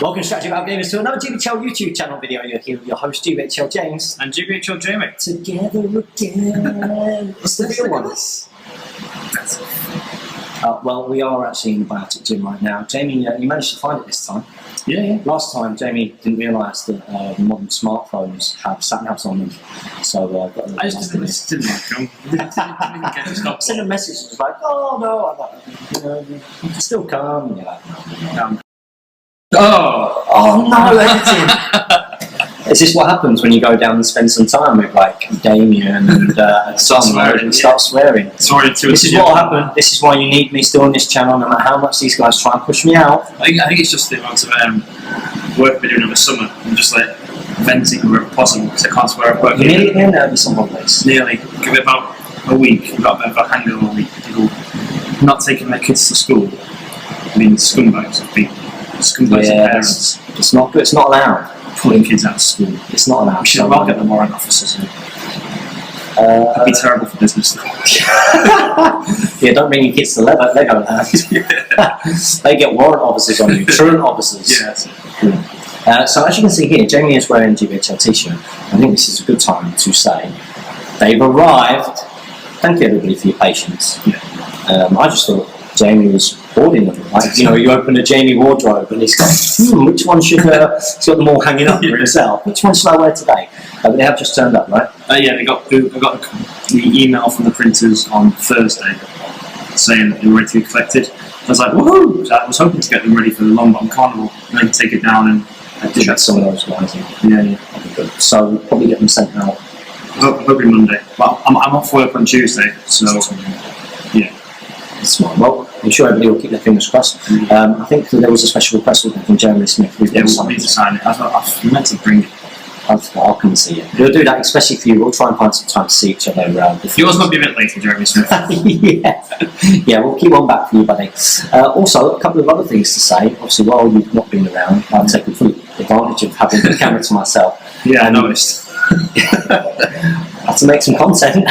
Welcome, Strategy About Gamers, to another GBHL YouTube channel video. You're here with your host, GBHL James. And GBHL Jamie. Together again. It's the real one. Well, we are actually in the Biotic Gym right now. Jamie, you managed to find it this time. Yeah. Last time, Jamie didn't realise that modern smartphones have sat-navs on them. So I just didn't like them. Didn't get to stop. I sent a message and was like, oh no, you can still come. And you're like, no. Oh no, editing. Is this what happens when you go down and spend some time with like Damien and Tom and start swearing? Sorry to This is what will happen. This is why you need me still on this channel, no matter how much these guys try and push me out. I think it's just the amount of work we're doing over summer. I'm just like venting wherever possible because I can't swear at work. You're nearly there now, some holidays. Nearly. Give it about a week. We've got a bit of a hangover a week. People not taking their kids to school. I mean, scumbags of people. Scumbags of parents. It's not good. It's not allowed. Pulling kids out of school. It's not allowed. We should well get the warrant officers in. That'd be terrible for business. Yeah, don't bring your kids to Lego Land. They get warrant officers on you. Truant officers. Yes. So as you can see here, Jamie is wearing a GBHL t-shirt. I think this is a good time to say they've arrived. Thank you everybody for your patience. Yeah. I just thought Jamie was hoarding them. Like, you know, you open a Jamie wardrobe and he's got, which one should, he's got them all hanging up for himself. Which one should I wear today? But they have just turned up, right? Yeah, I got the email from the printers on Thursday saying that they were ready to be collected. I was like, woohoo! So I was hoping to get them ready for the Longbottom Carnival and then take it down and I did some of those guys. Yeah. So we'll probably get them sent out. Hopefully Monday. Well, I'm off work on Tuesday, so yeah. Smart. Well, I'm sure everybody will keep their fingers crossed. I think that there was a special request from Jeremy Smith. Yeah, we'll need to sign it. I meant to bring it. I'll come and see you. We'll do that, especially for you. We'll try and find some time to see each other. Yours might be a bit later, Jeremy Smith. Yeah, we'll keep on back for you, buddy. Also, a couple of other things to say. Obviously, while you've not been around, I've taken full advantage of having the camera to myself. Yeah, I noticed. I had to make some content.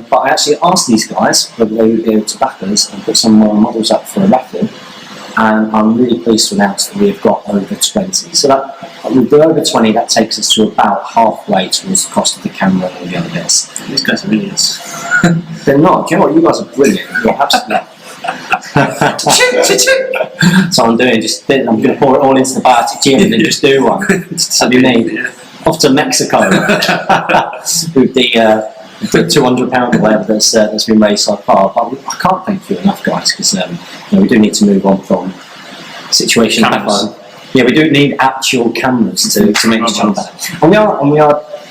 But I actually asked these guys whether they would be able to back us and put some more models up for a raffle. And I'm really pleased to announce that we've got over 20. So that with the over 20, that takes us to about halfway towards the cost of the camera and all the other bits. These guys are idiots. They're not. Do you know what? You guys are brilliant. You're absolutely. So I'm doing I'm going to pour it all into the Biotic Gym and then just do one. So be me. Yeah. Off to Mexico with the £200 or whatever that's been raised so far. But I can't thank you enough, guys, because we do need to move on from situation at home. Yeah, we do need actual cameras to make this channel better. And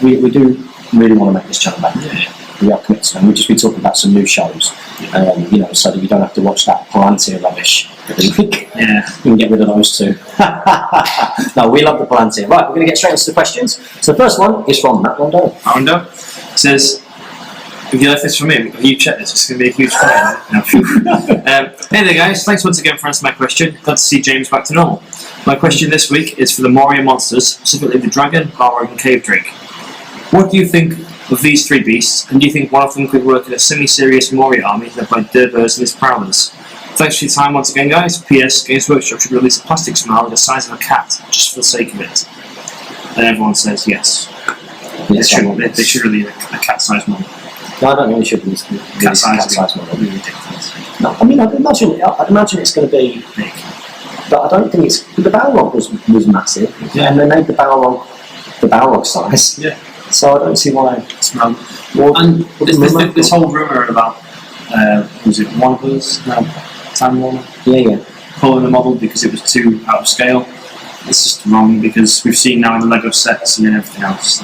we do really want to make this channel better. Yeah. We are committed to them. We'll just be talking about some new shows, so that you don't have to watch that Palantir rubbish. Yeah. We can get rid of those too. No, we love the Palantir. Right, we're going to get straight into the questions. So the first one is from Matt Rondo. Rondo says, if you left this for me, if you check this, it's going to be a huge fail. Hey there guys, thanks once again for answering my question. Glad to see James back to normal. My question this week is for the Moria monsters, specifically the Dragon, Balrog and Cave Drake. What do you think of these three beasts, and do you think one of them could work in a semi-serious Moria army led by Durbers and his Prowlers? Thanks for your time once again, guys. P.S. Games Workshop should release a plastic smile the size of a cat, just for the sake of it. And everyone says yes. They should release a cat-sized model. No, I don't think they should release a cat-sized model. That'd be ridiculous. No, I mean, I'd imagine it's going to be big. But I don't think it's... The Balrog was massive, and they made the Balrog size. Yeah. So I don't see why. And this whole rumour about was it Warner's? No, Time Warner. Yeah. Pulling the model because it was too out of scale. It's just wrong because we've seen now in the Lego sets and everything else.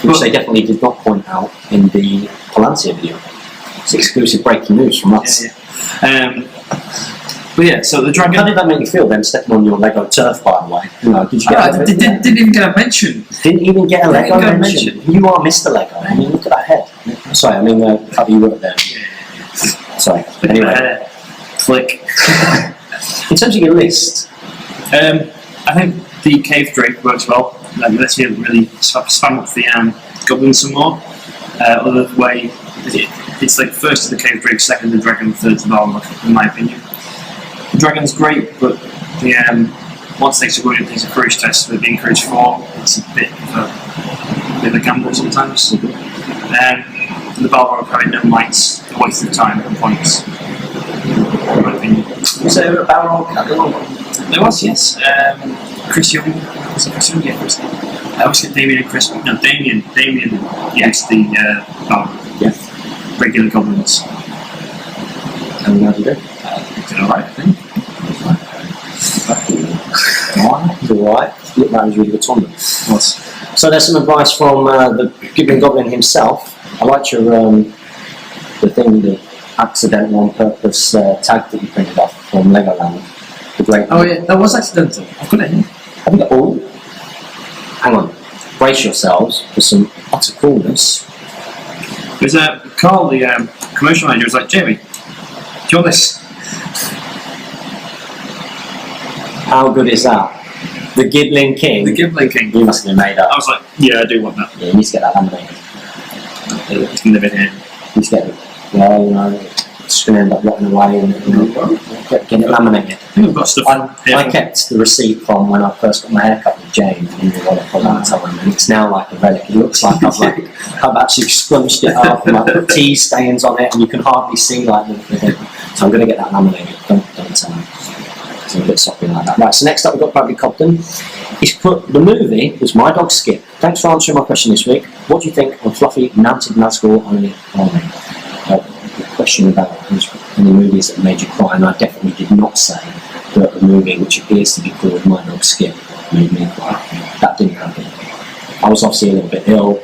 Which they definitely did not point out in the Palantir video. It's exclusive breaking news from us. Yeah. But yeah, so the Dragon. How did that make you feel then, stepping on your Lego turf, by the way? Did you get didn't even get a mention. Didn't even get a Lego mention. You are Mr. Lego. I mean, look at that head. Sorry, I mean, how do you work there? Sorry. Anyway. Click. In terms of your list, I think the Cave Drake works well. Like, let's hear really spam up the goblins some more. Other way, it's like first to the Cave Drake, second the Dragon, third to the Balrog, in my opinion. The Dragon's great, but the once they go into these encourage tests with the encourage 4, it's a bit of a gamble sometimes. The Balrog having no lights, a waste of time and points, in my opinion. Was there a Balrog? There was, yes. Chris Young, was it Chris Young? Yeah, Chris. I always get Damien and Chris. No, Damien, yes, the Balrog. Yeah. Regular goblins. And how did you do? Did alright, I think. Alright. Look, that was a really good tournament. Was. So there's some advice from the Gibbon Goblin himself. I liked your the accidental on purpose tag that you printed off from Legoland. The great. Oh yeah, that was accidental. I've got it here. Have you got all? Hang on. Brace yourselves for some utter coolness. There's Carl, the commercial manager, was like, Jamie, do you want this? How good is that? The Giblin King. The Giblin King. You must have been made up. I was like, yeah, I do want that. Yeah, you need to get that laminated. It's going to live in here. You need to get it. Well, you know, it's going to end up rotting away and get it laminated. I think I've got stuff here. I kept the receipt from when I first got my haircut with Jane in the wallet for a long time, and it's now like a relic. It looks like I've actually scrunched it up and I put tea stains on it, and you can hardly see like the. So I'm going to get that laminated. Don't tell me. It's a bit soppy like that. Right. So next up we've got Bradley Cobden. He's put the movie was My Dog Skip. Thanks for answering my question this week. What do you think of fluffy mounted Nazgul only army? The question about any movies that made you cry, and I definitely did not say that a movie which appears to be called My Dog Skip made me cry. That didn't happen. I was obviously a little bit ill,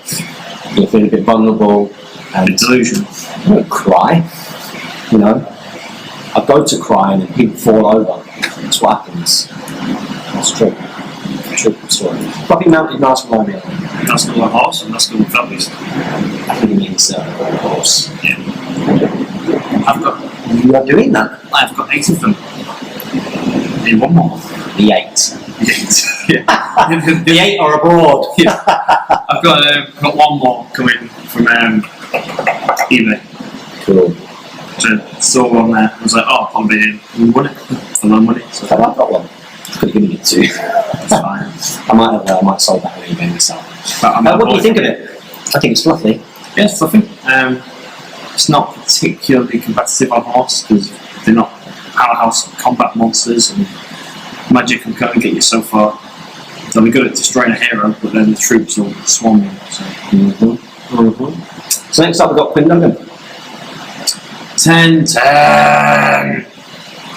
feeling a bit vulnerable, and delusional. I don't cry, you know. I go to cry and then people fall over. That's what happens. That's true. True story. Fluffy mounted Nazgul army. Nazgul a horse and Nazgul a feathers. I think it means horse. Yeah. You are doing that. I've got 8 of them. Need one more. The 8. Yeah. The 8 are abroad. Yeah. I've got one more coming from eBay. Cool. So I saw one there. I was like, oh, I'll be in. We won it for no money. So I've got one. I could have given you 2. it's fine. I might have sold that on eBay myself. But what do you think of it? I think it's fluffy. Yeah, it's fluffy. It's not particularly competitive on horse because they're not powerhouse combat monsters, and magic can kind of get you so far. They'll be good at destroying a hero, but then the troops will swarm you. So. So next up we've got Quinn Duggan. 10.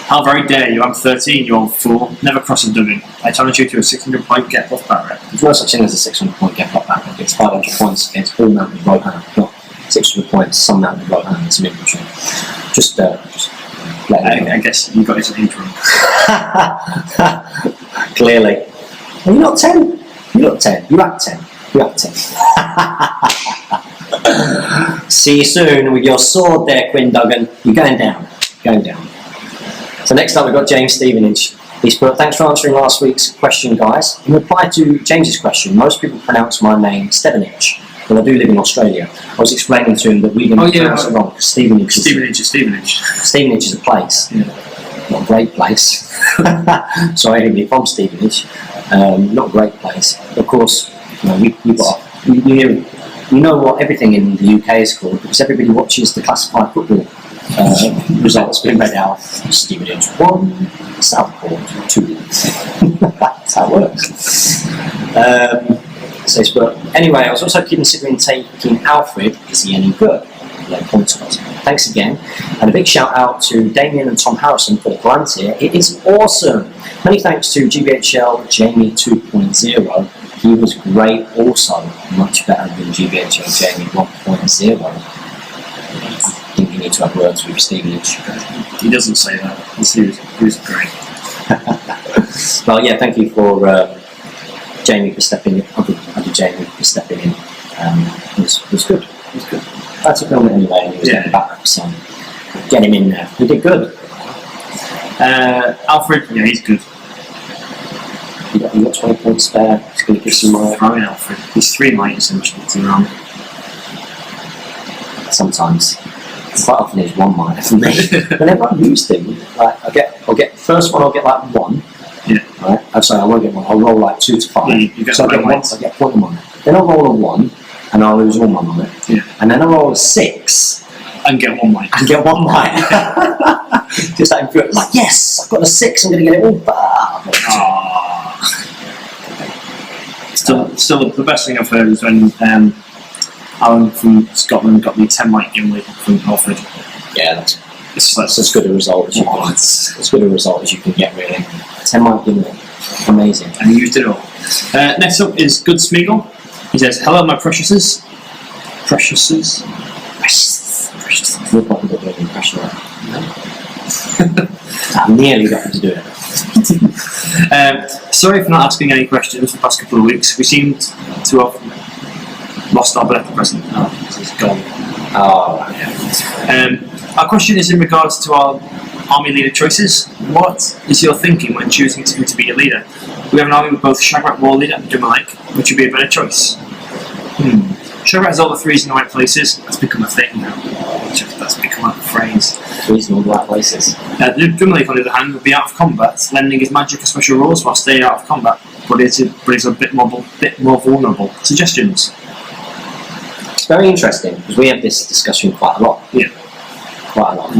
How very dare you, I'm 13, you old fool. Never cross a Duggan. I challenge you to a 600 point get off barrier. There's no such thing as a 600 point get off barrier. It's 500 points against all mounted Rohan, not 600 points, some mounted Rohan and some infantry. Just let I guess you got it in interim. Clearly. Are you not 10? You're not 10. You're at 10. You're at 10. See you soon with your sword there, Quinn Duggan. You're going down. Going down. So next up we've got James Stevenage. He's put, thanks for answering last week's question, guys. In reply to James's question, most people pronounce my name Stevenage, but I do live in Australia. I was explaining to him that we didn't pronounce it wrong. Stevenage is a place. Yeah. Not a great place. Sorry, anybody from Stevenage. Not a great place. Of course, you know what everything in the UK is called because everybody watches the classified football results being read out. Stevenage 1, Southport 2. That's how it works. But anyway, I was also considering taking Alfred. Is he any good? Thanks again, and a big shout out to Damien and Tom Harrison for the grant here. It is awesome. Many thanks to GBHL Jamie 2.0. He was great also, much better than GBHL Jamie 1.0. I think you need to have words with Stevenage. He doesn't say that. He was great. Well, yeah, thank you for Jamie for stepping in. Other Jamie for stepping in. It was good. It was good. That's a film anyway, and he was getting back, so get him in there. He did good. Alfred, yeah, he's good. You got 20 points spare. He's going to give some more. Throwing Alfred. He's 3 might essentially to run. Sometimes. Quite often he's 1 minor for me. Whenever I've used him, like I'll get first one I'll get like 1. Yeah. right? I'm sorry, I won't get one. I'll roll like 2 to 5. You get so I get one. weights. I get 1 on it. Then I'll roll a 1, and I'll lose all my money. Yeah. And then I'll roll a 6. And get 1 weight. And get 1 white. Just like, yes, I've got a 6, I'm going to get it all back. Still, the best thing I've heard is when Alan from Scotland got me 10 white Gimli from Alfred. Yeah, that's It's as good a result as you can. As good a result as you can get, really. 10 white Gimli. Amazing. And you used it all. Next up is Good Smeagol. He says, "Hello, my preciouses." Preciouses. We're probably not doing an impression of that. I nearly got him to do it. Sorry for not asking any questions for the past couple of weeks. We seemed to have lost our birthday present. Oh, it's gone. Oh, yeah. Our question is in regards to our army leader choices. What is your thinking when choosing who to be your leader? We have an army with both Shagrat War Leader and Dumalek, which would be a better choice. Shagrat has all the 3s in the right places. That's become a thing now. That's become a phrase. 3s in all the right places. Dumalek, on the other hand, would be out of combat, lending his magic and special rules while staying out of combat, but it's a bit more vulnerable. Suggestions? It's very interesting because we have this discussion quite a lot. Yeah. Quite a lot.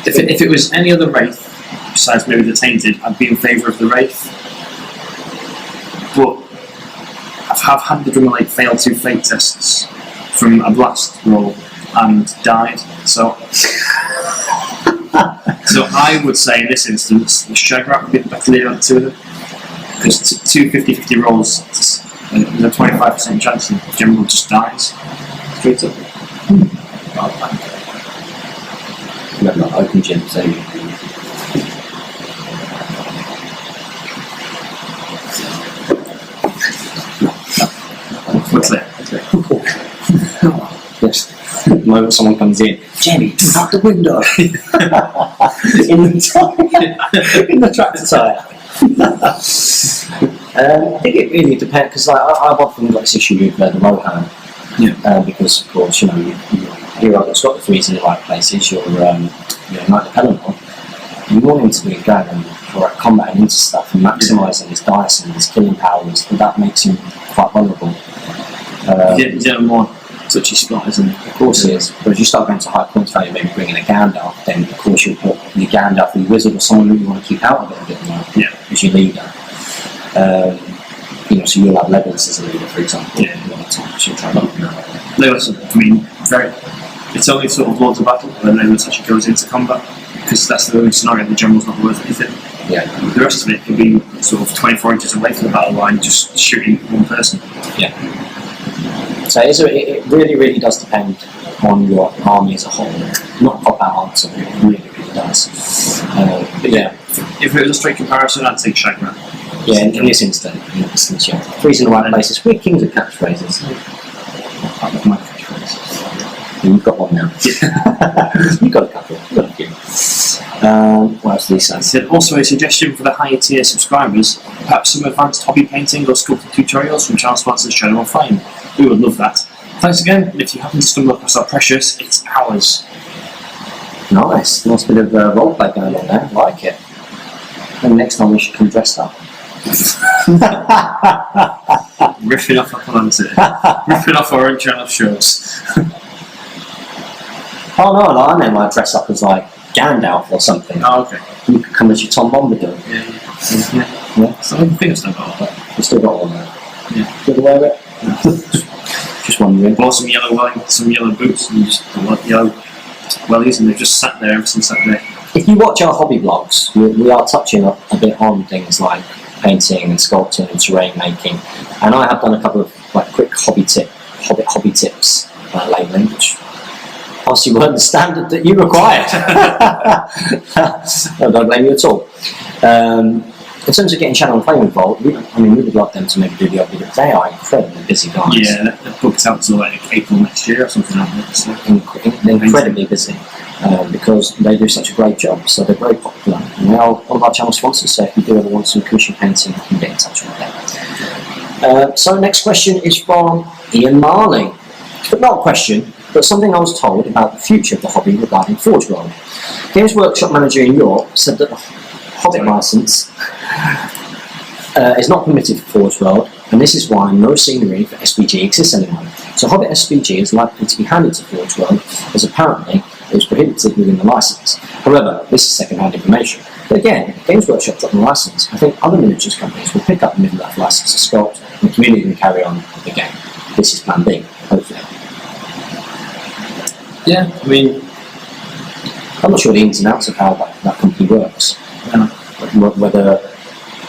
If it was any other Wraith, besides maybe the Tainted, I'd be in favour of the Wraith. But I have had the Dumalek fail 2 fate tests from a blast roll and died. So I would say in this instance, the Shagrat would be the better leader of the 2 of them. Because 2 50-50 rolls, there's a 25% chance the general just dies. Straight up. We have not open gym, so What's that? yes. The moment someone comes in, Jamie, out the window. in the tractor tyre. I think it really depends because I've often got this issue with the Rohan. Yeah. Because of course, you hero that's got the 3s in the right places, you're Knight of Pelennor. You want him to be going for combating into stuff and maximising his dice and his killing powers, and that makes him quite vulnerable. He's a more touchy spot, isn't he? Of course he is. But if you start going to high points value, maybe bringing a Gandalf, then of course you'll put your Gandalf, your wizard, or someone who you want to keep out of it a bit more. Yeah. As your leader. So you'll have Legolas as a leader, for example. Yeah. She'll try not to. Legolas, I mean, it's only sort of Lords of Battle when Legolas actually goes into combat, because that's the only scenario the general's not worth anything. Yeah. The rest of it could be sort of 24 inches away from the battle line, just shooting one person. Yeah. So it really, really does depend on your army as a whole. Not pop out answer, but it really, really does. But yeah. If it was a straight comparison, I'd take Shagrat. Yeah, in this instance, yeah. 3s in the right places. We're kings of catchphrases. I love my catchphrase. You've got one now. You've got a couple. You've got a few. What else did he say? He said, also a suggestion for the higher tier subscribers, perhaps some advanced hobby painting or sculpting tutorials from channel sponsors General Fine. We would love that. Thanks again, and if you happen to stumble across our precious, it's ours. Nice bit of roleplay going on there. I like it. And next time we should come dressed up. Riffing off our plans here. Riffing off our own channel shows. Oh no, I know, I dress up as like Gandalf or something. Oh, okay. You could come as your Tom Bombadil. Yeah. So I think I've still got all that. You've still got all that. Yeah. Good wear it? Just wondering. Bought some yellow boots and just yellow wellies, and they've just sat there ever since that day. If you watch our hobby vlogs, we are touching a bit on things like painting and sculpting and terrain making, and I have done a couple of like quick hobby tips lately, which obviously weren't the standard that you required. I don't blame you at all. In terms of getting Channel and Flame involved, we would like them to maybe do the odd bit. They are incredibly busy guys. Yeah, they're booked out till like April next year or something like that. So. They're incredibly busy because they do such a great job. So they're very popular. And they are one of our channel sponsors. So if you do ever want some commission painting, you can get in touch with them. So next question is from Ian Marley. But not a question, but something I was told about the future of the hobby regarding Forge World. Games Workshop manager in Europe said that the Hobbit license is not permitted for Forge World, and this is why no scenery for SBG exists anymore. So Hobbit SBG is likely to be handed to Forge World, as apparently it was prohibited within the license. However, this is second-hand information. But again, Games Workshop dropped the license. I think other miniatures companies will pick up the Middle-earth license to sculpt, and the community can carry on the game. This is Plan B, hopefully. Yeah, I mean, I'm not sure the ins and outs of how that company works. Whether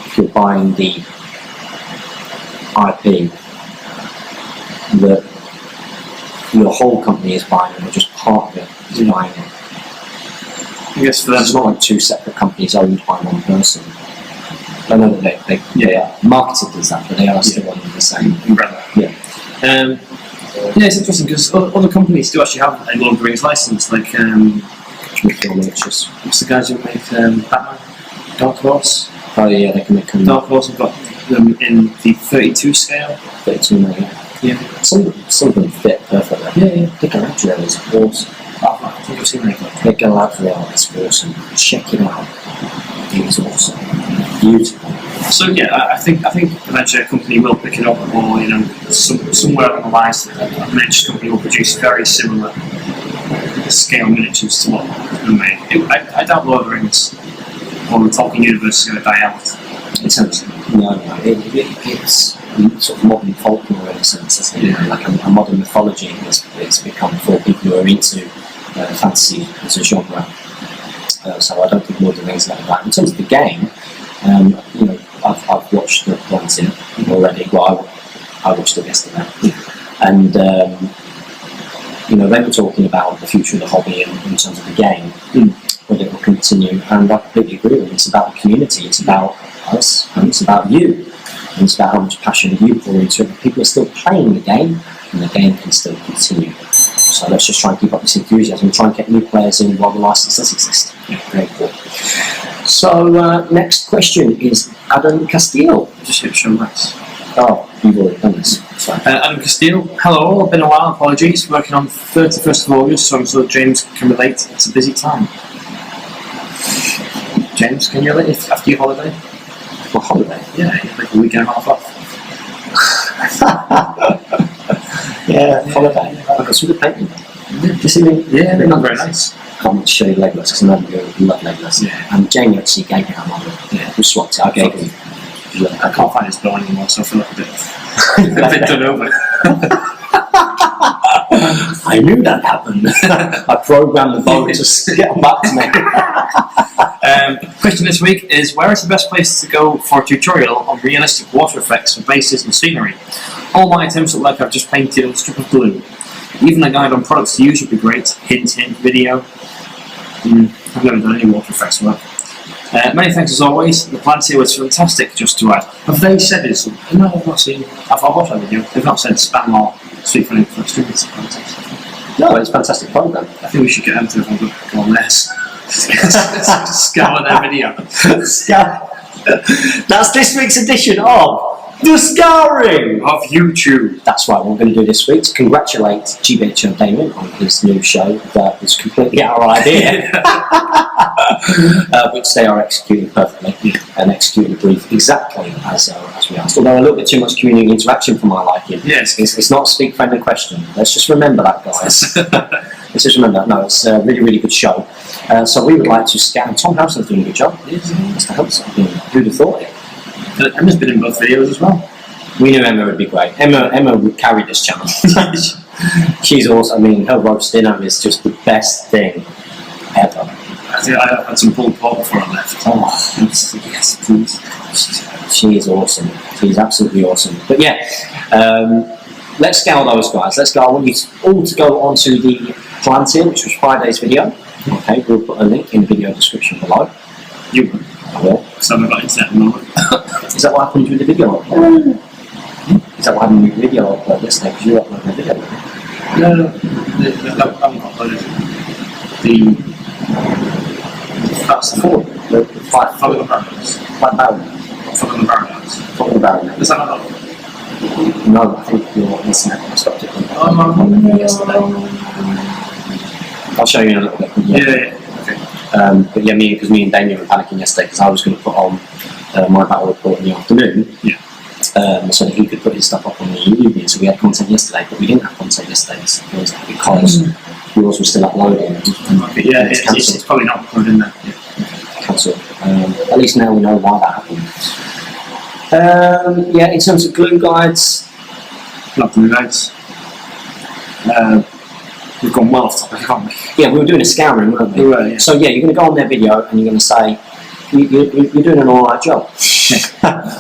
if you're buying the IP that your whole company is buying it, or just part of it is buying it. I guess for them, It's not like two separate companies owned by one person. I know that they are marketed as that, but they are still under the same umbrella. Yeah. Yeah, it's interesting because other companies do actually have a Lord of the Rings license, like Miniatures. what's the guys who make Batman? Dark Horse. Oh yeah, they can make them Dark Horse have got them in the 32 scale. 32 million. Yeah. Some of them fit perfectly. Yeah. The Galadriel is awesome. I think I've seen that. The Galadriel is awesome. Check it out. It is awesome. Beautiful. So yeah, I think eventually a company will pick it up, or somewhere along the lines, a miniatures company will produce very similar scale miniatures to what we made. I doubt Lord of the Rings or the Tolkien universe is going to die out. It's sort of modern folklore in a sense, isn't it? Yeah. Like a modern mythology. It's become for people who are into fantasy as a genre. So I don't think Lord of the Rings is like that. In terms of the game, I've watched the Frontier already. Well, I watched it yesterday, and they were talking about the future of the hobby in terms of the game, whether it will continue. And I completely agree with them. It's about the community. It's about us, and it's about you. And it's about how much passion you pour into it. People are still playing the game, and the game can still continue. So let's just try and keep up this enthusiasm and try and get new players in while the license does exist. Very cool. So next question is Adam Castillo. Just hit show next. Oh, you've already done this. Sorry. Adam Castillo, hello all, been a while, apologies. Working on 31st of August, so I'm sure James can relate. It's a busy time. James, can you relate after your holiday? For holiday? Yeah, like a week and a half off. Yeah, holiday. I've got some good painting. Do you see me? Yeah, they're not very nice. I can't show you Legolas because I know you love Legolas. Yeah. And Jamie actually gave me that model. Yeah. We swapped it. I gave him. I can't find his bow anymore, so I feel like a bit done over. I knew that happened. I programmed the bow to get back to me. Question this week is, where is the best place to go for a tutorial on realistic water effects for bases and scenery? All my attempts look like I've just painted a strip of glue. Even a guide on products to use would be great. Hint, video. I've never done any water effects work. Many thanks as always. The plant here was fantastic, just to add. Have they said this? No, I've not seen. I've watched that video. They've not said spam or sweet funny for students. No, it's a fantastic program. I think we should get them to go on this. Scour their video. That's this week's edition of The Scouring of YouTube. That's right, what we're going to do this week to congratulate GBHL Damon on his new show that was completely our idea, which they are executing perfectly and executing the brief exactly as we asked. Although a little bit too much community interaction for my liking. Yes. It's not a speak, friend, and question. Let's just remember that, guys. Let's just remember that. No, it's a really, really good show. So we would like to scout, and Tom Housen's doing a good job. Mr. Housen, who'd have thought it? Emma's been in both videos as well. We knew Emma would be great. Emma would carry this channel. She's awesome. I mean, her roast dinner is just the best thing ever. I think I had some pulled pork before I left. Oh, yes, please. She is awesome. She's absolutely awesome. But yeah, let's scout those guys. Let's go. I want you all to go onto the planting, which was Friday's video. Okay, we'll put a link in the video description below. You will. I will. So I've got internet at the moment. Is that what happened with the video upload? Is that what happened with the video upload yesterday? Because you uploaded the video. No, I haven't uploaded that's the five Fog of the Barrels. Fog Fog of the Barrels. Fog of the Barrels. Is that not up? No, I think your internet stopped it. Yesterday. I'll show you in a little bit. Yeah. Okay. But yeah, because me and Damien were panicking yesterday because I was going to put on my battle report in the afternoon. Yeah. So that he could put his stuff up on the evening. So we had content yesterday, but we didn't have content yesterday because yours was still uploading. Yeah, it's probably not uploading that. Cancelled. At least now we know why that happened. Yeah, in terms of glue guides, Not glue guides. We've gone well off topic, haven't we? yeah, we were doing a scouring, weren't we? We were, yeah. So yeah, you're going to go on their video and you're going to say, you're doing an alright job.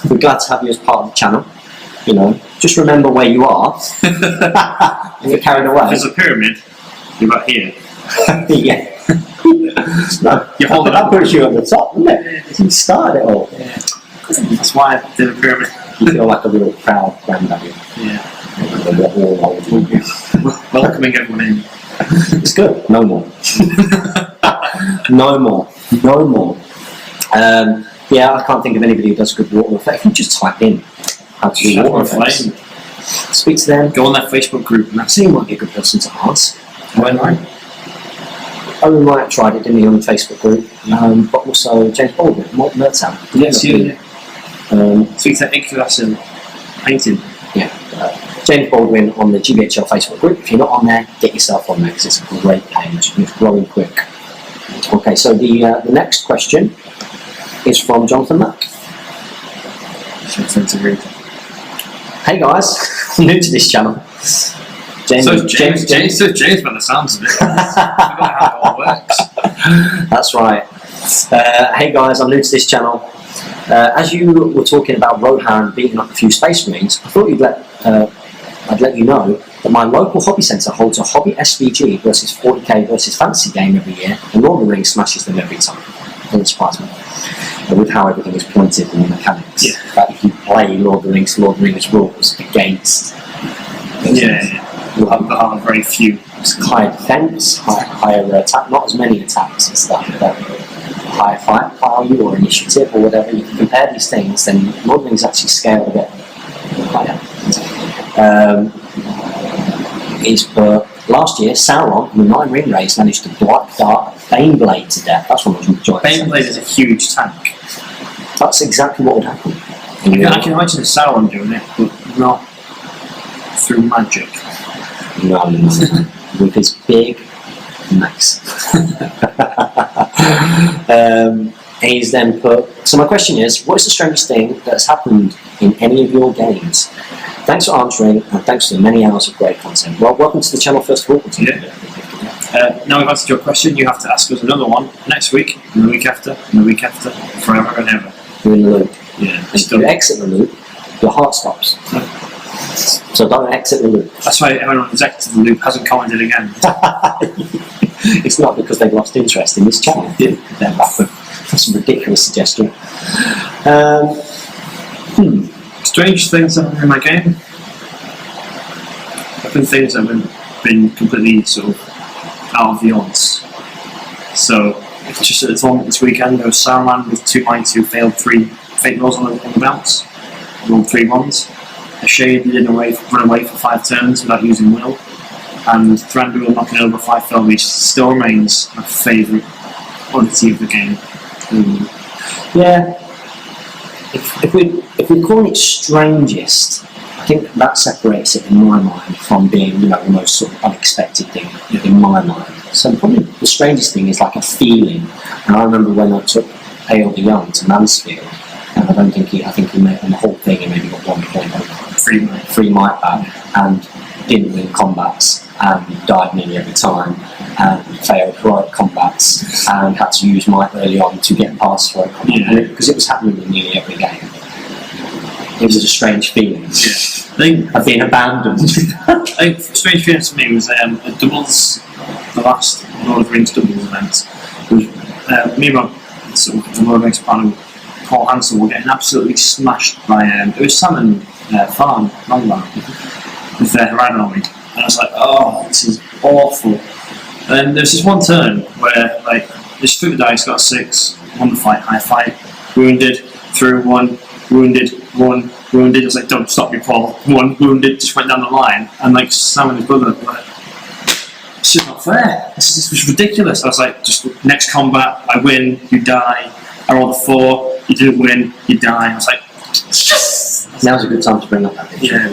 We're glad to have you as part of the channel. You know, just remember where you are. And get carried away. There's a pyramid. You're about here. Yeah. No, You're holding that up. puts you on the top, doesn't it? You started it all. Yeah. That's why I did a pyramid. You feel like a real proud granddaddy. Yeah. We're all old. Welcoming everyone in. It's good. No more. No more. No more. Yeah, I can't think of anybody who does a good water effect. If you just type in how to do water effects, speak to them. Go on their Facebook group and that's So you might be a good person to ask. when right. Owen Wright tried it, didn't he, on the Facebook group? But also James Baldwin, Mark Mertown. Yes, yeah. Speak to Ignacio painting. Yeah. James Baldwin on the GBHL Facebook group. If you're not on there, get yourself on there because it's a great page and it's growing quick. Okay, so the next question is from Jonathan Mack. Hey guys, I'm new to this channel. James by the sounds of it. I forgot how it all works. That's right. Hey guys, I'm new to this channel. As you were talking about Rohan beating up a few Space Marines, I thought I'd let you know that my local hobby centre holds a hobby SBG versus 40k versus fantasy game every year, and Lord of the Rings smashes them every time. Doesn't surprise me. With how everything is pointed and the mechanics. Yeah. But if you play Lord of the Rings rules against, You'll have very few. higher defence, higher attack, not as many attacks and stuff, but higher fight value or initiative or whatever. You can compare these things, then Lord of the Rings actually scale a bit higher. But last year, Sauron, in the 9 ring race, managed to black dart Baneblade to death. That's what I was enjoying. Baneblade is a huge tank. That's exactly what would happen. I can imagine Sauron doing it, but not through magic. No. With his big mace. He's then put, so my question is, what is the strangest thing that has happened in any of your games? Thanks for answering, and thanks for the many hours of great content. Well, welcome to the channel first of all. Now we've answered your question, you have to ask us another one next week, and the week after, and the week after, forever and ever. You're in the loop. Yeah. And if you exit the loop, your heart stops. So don't exit the loop. That's why everyone who's exited the loop hasn't commented again. It's not because they've lost interest in this channel. They're back with some ridiculous suggestion. Strange things that happen in my game. There have been things that have been completely sort of out of the odds. So, it's just at the tournament this weekend, there was Saruman with 2 mites who failed 3 fate rolls on the bounce. Rolled 3 ones. A Shade didn't run away for 5 turns without using will. And Thranduil knocking over 5 fell reach still remains my favourite oddity of the game. Yeah. If we're calling it strangest, I think that separates it in my mind from being, the most sort of unexpected thing in my mind. So probably the strangest thing is like a feeling. And I remember when I took Ael the Young to Mansfield, and I think he made on the whole thing he maybe got 1 point, 3 might back, and didn't win combats, and died nearly every time, and failed heroic combats, and had to use might early on to get past heroic combat, because it was happening in nearly every game. It was a strange feeling of being abandoned. I think strange feeling to me was the doubles, the last Lord of the Rings doubles event. Was, me and my sort of the Lord of the Rings panel, Paul Hansen, were getting absolutely smashed by it was Salmon Farm, Longbarn, with their Horizon army, and I was like, oh, this is awful. And then there's this one turn where this threw the dice, got a 6, won the fight, high fight, wounded, threw 1, wounded, 1, wounded. I was like, don't stop me, Paul. 1, wounded, just went down the line, and Sam and his brother were like, this is not fair. This was ridiculous. I was like, just next combat, I win, you die. I rolled a 4, you didn't win, you die. I was like, Now's a good time to bring up that picture. Yeah.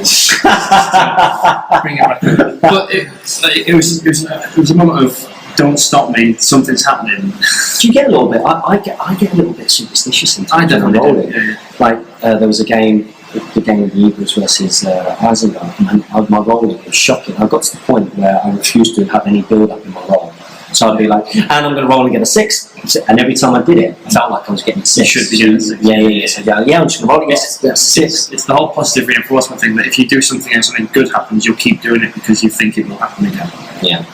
Bring it back. But it was a moment of don't stop me, something's happening. Do you get a little bit? I get a little bit superstitious sometimes. I definitely do. Yeah. Like there was a game, the game of the Eagles versus Eisenberg, and my rolling was shocking. I got to the point where I refused to have any build up in my roll. So I'd be like, and I'm going to roll and get a 6. And every time I did it, I felt like I was getting a 6. You should be getting a 6. Yeah. So I'm just going to roll and get a 6. It's the whole positive reinforcement thing that if you do something and something good happens, you'll keep doing it because you think it will happen again. Yeah.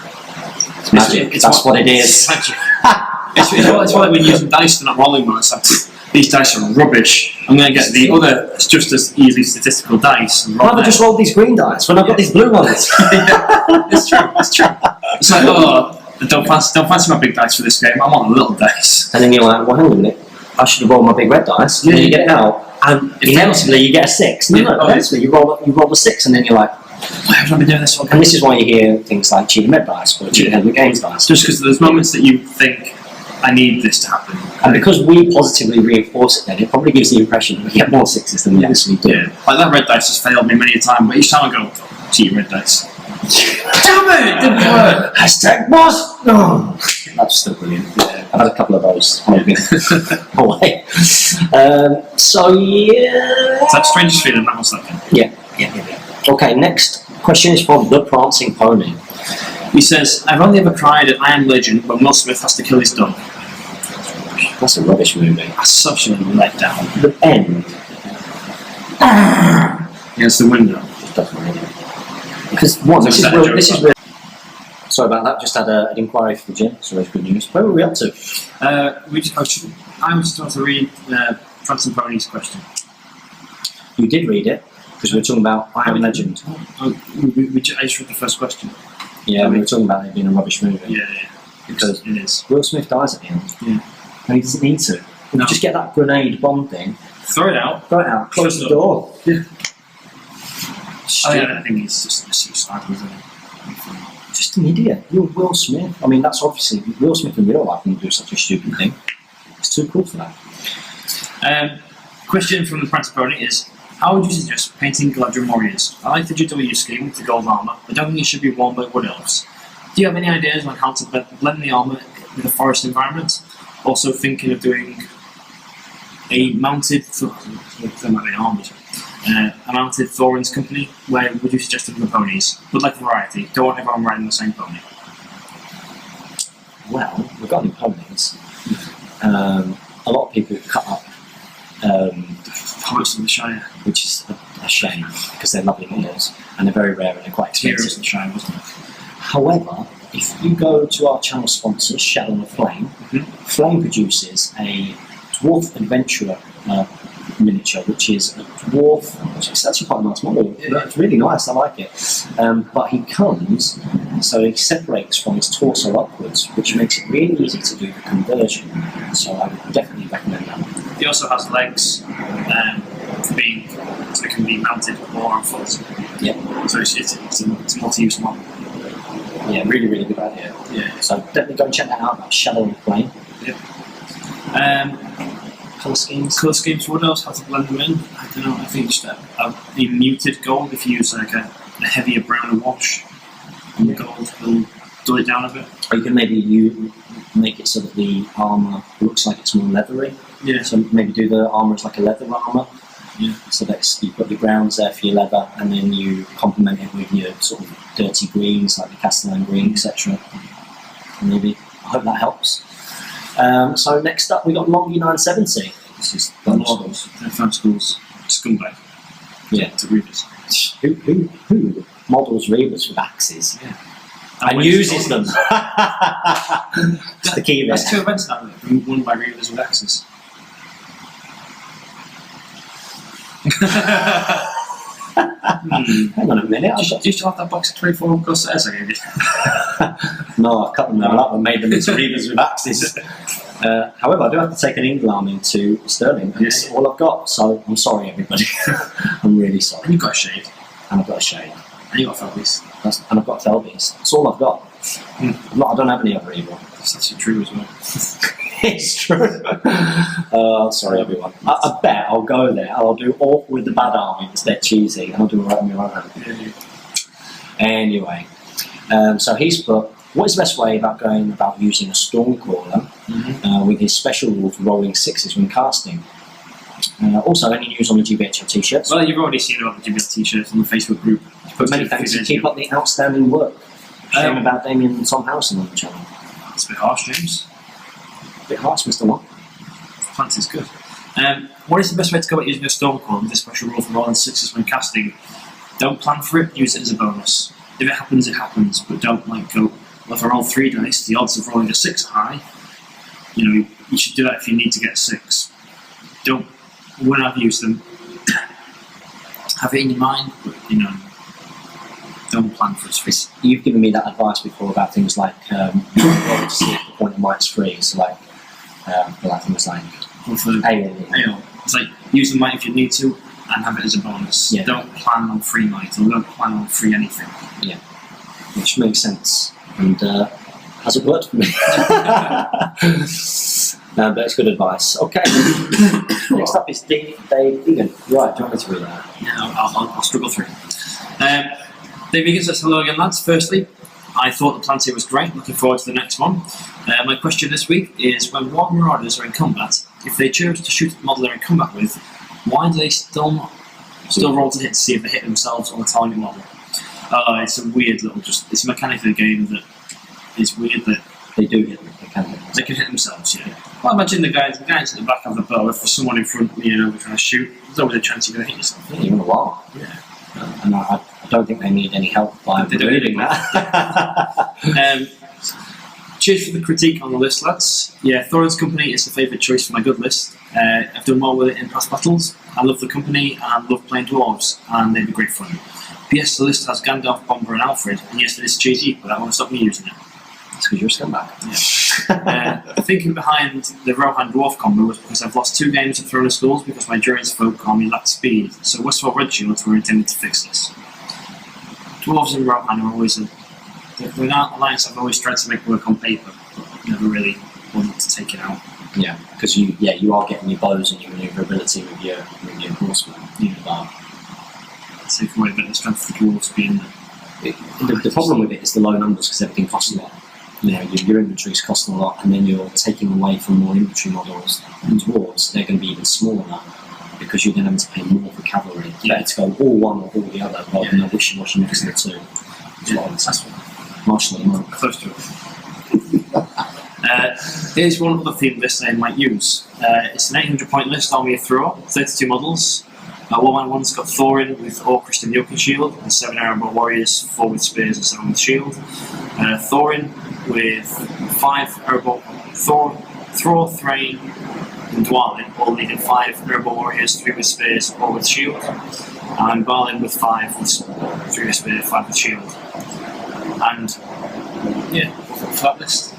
It's magic. That's what it is. It's magic. It's like when using dice, they're not rolling well. It's like, these dice are rubbish. I'm going to get the other, just as easily statistical dice. Why have I just rolled these green dice when I've got these blue ones? It's true. It's like, oh, don't fancy my big dice for this game. I'm on the little dice. And then you're like, well, hang on a minute. I should have rolled my big red dice. And then you get it out, and inevitably you get a 6. Inevitably you roll a 6, and then you're like, why haven't I been doing this all? And this is why you hear things like cheating red dice or cheating the games dice. Just because there's moments that you think, I need this to happen. And because we positively reinforce it, then it probably gives the impression that we get more 6s than we actually do. Yeah. Like that red dice has failed me many a time, but each time I go, cheat your red dice. Damn it! It didn't work! Hashtag boss! No! That's still brilliant. Yeah. I've had a couple of those away. So, yeah. It's that strangest feeling, that was something. Yeah. Okay, next question is from The Prancing Pony. He says, I've only ever cried at I Am Legend when Will Smith has to kill his dog. That's a rubbish movie. That's such a letdown. The end. Against the window. It doesn't really. Because one, this is really. Sorry about that. Just had an inquiry for the gym. So that's good news. Where were we up to? I was just about to read Prancing Pony's question. You did read it because we were talking about I Am Legend. I just read the first question. Yeah, we were talking about it being a rubbish movie. Yeah. Because it is. Will Smith dies at the end. Yeah. And he doesn't need to. No. Just get that grenade bomb thing. Throw it out. Close the door. Yeah. I think he's just a suicidal, isn't he? Just an idiot. You're Will Smith. I mean, that's obviously Will Smith in real life wouldn't do such a stupid thing. It's too cool for that. Question from the Prancing Pony is: how would you suggest painting Galadriel warriors? I like the GW scheme with the gold armour, but don't think it should be worn by wood elves. Do you have any ideas on how to blend the armour with a forest environment? Also thinking of doing a mounted, a mounted Thorin's company. Where would you suggest doing the ponies? Would like variety. Don't want everyone riding the same pony. Well, regarding ponies, a lot of people cut up the forest of the Shire, which is a shame because they're lovely models and they're very rare and they're quite expensive. Heroes of the Shire, wasn't it? However, if you go to our channel sponsor, Shell and Flame, Flame produces a Dwarf Adventurer miniature, which is a dwarf, which is actually quite a nice model. Yeah. It's really nice, I like it. But he comes, so he separates from his torso upwards, which makes it really easy to do the conversion. So I would definitely recommend that. He also has legs so it can be mounted or on foot. Yeah. So it's a multi-use model. Yeah, really, really good idea. Yeah. So definitely go and check that out. That's Shadow and Flame. Yeah. Colour schemes. What else? How to blend them in? I don't know. I think just a muted gold. If you use like a heavier brown wash on the gold, it'll dull it down a bit. Or you can maybe make it so that the armour looks like it's more leathery. Yeah. So maybe do the armour as like a leather armour. Yeah. So that's you put the browns there for your leather, and then you complement it with your sort of dirty greens like the Castellan green, etc. Maybe I hope that helps. So next up we got Longy 970. This is the models. Fan schools scumbag. Yeah. To readers. Who models readers with axes? Yeah. And uses them. That's the key there. That's 2 events now that are won by readers with axes. Hang on a minute. Do you still have that box of 24 corsairs I gave you? No, I've cut them now up and made them into readers with axes. However, I do have to take an England army to Stirling, and it's all I've got, so I'm sorry, everybody. I'm really sorry. And you've got a shade. And I've got a shade. And you've got Felbies. And I've got Felbies. That's all I've got. I don't have any other evil. That's actually true as well. It's true. Sorry, everyone. I bet I'll go there. I'll do all with the bad army. It's that cheesy. I'll do it right on my own. Anyway, so he's put, what is the best way about going about using a Stormcrawler with his special rule for rolling 6s when casting? Also, any news on the GBHL t-shirts? Well, you've already seen about the GBHL t-shirts on the Facebook group. But many thanks to keep up the outstanding work. Shame about Damien and Tom Harrison on the channel. It's a bit harsh, James. A bit harsh, Mr. Watt. Fancy's good. What is the best way to go about using a Stormcrawler with this special rule for rolling 6s when casting? Don't plan for it, use it as a bonus. If it happens, it happens, but don't go, well, if I roll 3 dice, the odds of rolling a 6 are high. You should do that if you need to get a 6. Don't, when I've used them, have it in your mind, but don't plan for it. You've given me that advice before about things like roll to see if the point of might is free, so like things like ale. It's like use the might if you need to and have it as a bonus. Yeah. Don't plan on free might or don't plan on free anything. Yeah, which makes sense and hasn't worked for me. But it's good advice. Okay, next up is Dave Egan. Right, do you want me to read that? Yeah, I'll struggle through. Dave Egan says, hello again, lads. Firstly, I thought the Plantier was great. Looking forward to the next one. My question this week is, when War Marauders are in combat, if they chose to shoot at the model they're in combat with, why do they still roll to hit to see if they hit themselves on the target model? It's a weird little, it's a mechanic of the game that is weird that they do hit them. They can hit themselves, yeah. Well, imagine the guys at the back of the bow, if there's someone in front of you trying to shoot, there's always a chance you're going to hit yourself. Yeah, even a while. Yeah. And I don't think they need any help by removing that. Cheers for the critique on the list, lads. Yeah, Thorin's Company is the favourite choice for my good list. I've done well with it in past battles. I love the company and love playing dwarves, and they'd be great fun. P.S. the list has Gandalf, Bomber and Alfred, and yes, it is cheesy, but that won't stop me using it. It's because you're a scumbag. Yeah. Thinking behind the Rohan Dwarf combo was because I've lost 2 games at Throne of Skulls because my Durance folk army lacked speed, so Westfall Red Shields were intended to fix this. Dwarves and Rohan are always they're an alliance I've always tried to make work on paper, but never really wanted to take it out. Yeah, because you are getting your bows and your manoeuvrability with your horsemen. Take away a bit of the strength of the dwarves being the problem with it is the low numbers because everything costs a lot. Your inventory's costing a lot, and then you're taking away from more infantry models and dwarves. They're going to be even smaller because you're then having to pay more for cavalry. It's better to go all one or all the other rather than a wishy-washy mix of the two. That's what Marshall and Monk. Close to it. Here's one other theme list I might use. It's an 800 point list, Army of Thor, 32 models. 1-1's got Thorin with Orcrist and Yoken Shield, and 7 Arrowbow Warriors, 4 with Spears and 7 with Shield. Thorin with 5 Arrowbow, Thror, Thrain, and Dwalin, all needing 5 Arrowbow Warriors, 3 with Spears, 4 with Shield. And Balin with 5 with 3 with Spears, 5 with Shield. And for that list,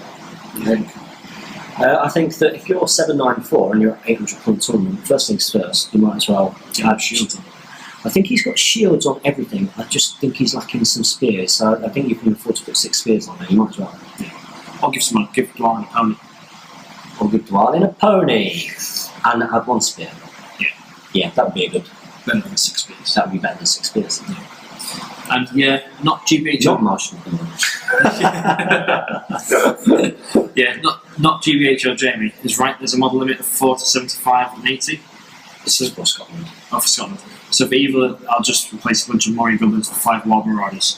I think that if you're 794 and you're at 800 point tournament, first things first, you might as well add shields on. I think he's got shields on everything. I just think he's lacking some spears, so I think you can afford to put 6 spears on there. You might as well. Yeah. I'll give Dwalin a pony. Or give Dwalin a pony and add 1 spear. Yeah, that would be a good. Better than 6 spears. That would be better than 6 spears. Yeah. And not GBHL. Not Marshall. Not GBHL Jamie is right. There's a model limit of 4 to 75 and 80. This is for Scotland. Oh, for Scotland. So for either, I'll just replace a bunch of Mori Goblins with 5 War Marauders.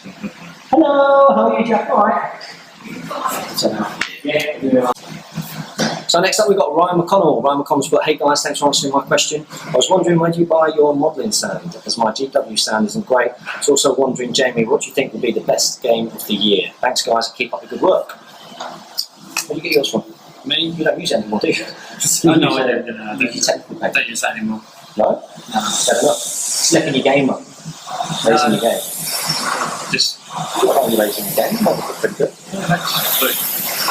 Hello, how are you, Jack? Alright. So next up we've got Ryan McConnell. Ryan McConnell's put, hey guys, thanks for answering my question. I was wondering where do you buy your modelling sand, as my GW sand isn't great. I was also wondering, Jamie, what do you think will be the best game of the year? Thanks guys, keep up the good work. Where do you get yours from? Me? You don't use it anymore, do you? No, I don't. Use your technical paper. I don't use that anymore. No? Fair enough. Slipping your game up. Raising your game. Just... You're raising your game, that was pretty good.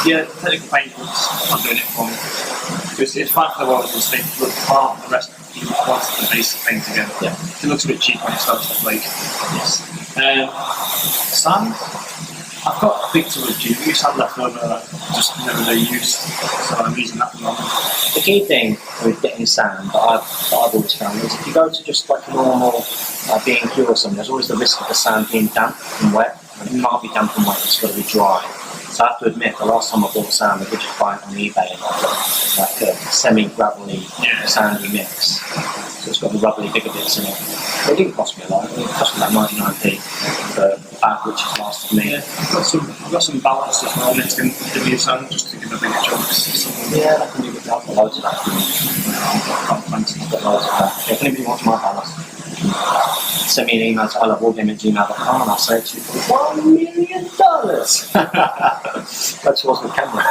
Yeah, technical paint was not doing it for me. It's fine for the world, it's like look apart, the rest you want the base of thing together. Yeah. It looks a bit cheap when it starts to flake. Yes. Sand? I've got a big tool of G. We used to have leftover, just never really used, so I'm using that at the moment. The key thing with getting sand that I've always found is if you go to just like a normal B&Q or something, there's always the risk of the sand being damp and wet. And it can't be damp and wet, it's got to be dry. So I have to admit, the last time I bought sand, I did just buy it on eBay in like a semi-gravelly, sandy mix. So it's got the rubbly bigger bits in it. But it didn't cost me a lot. It cost me like 99p for a bag which has lasted me. Yeah, I've got some balance as well mixed in with the new sand just to give a bigger chunks. Yeah, that can be good. I've got loads of that. I've got loads of that. If anybody wants my ballast, send me an email to ilovewargame@gmail.com and I'll say it to you for $1 million. That's what's the camera.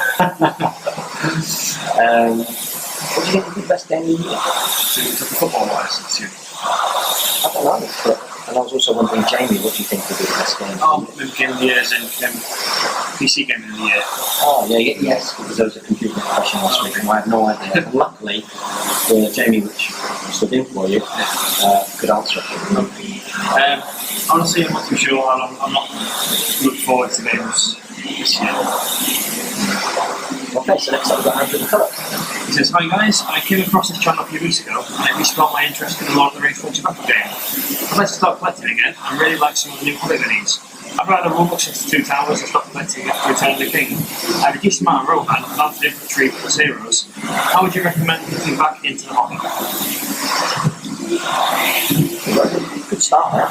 What do you think would be the best game of the year? To football wise, it's you. I don't know, but and I was also wondering, Jamie, what do you think would be the best game? Maybe game of the year is in PC game of the year. Oh, yes, because there was a computer question last week and I had no idea. And luckily, Jamie, which stood in for you, could answer it. Honestly, I'm not too sure. I'm not looking forward to games this year. Okay, so next up we've got Andrew McCulloch. He says, "Hi guys, I came across this channel a few weeks ago and it resparked my interest in the Lord of the Rings tobacco game. I'd like to start collecting again and really like some of the new comic minis. I've read a Robux into 2 Towers and stopped collecting after Return of the King. I have a decent amount of Rohan and mounted infantry plus heroes. How would you recommend getting back into the hobby?" Good start there.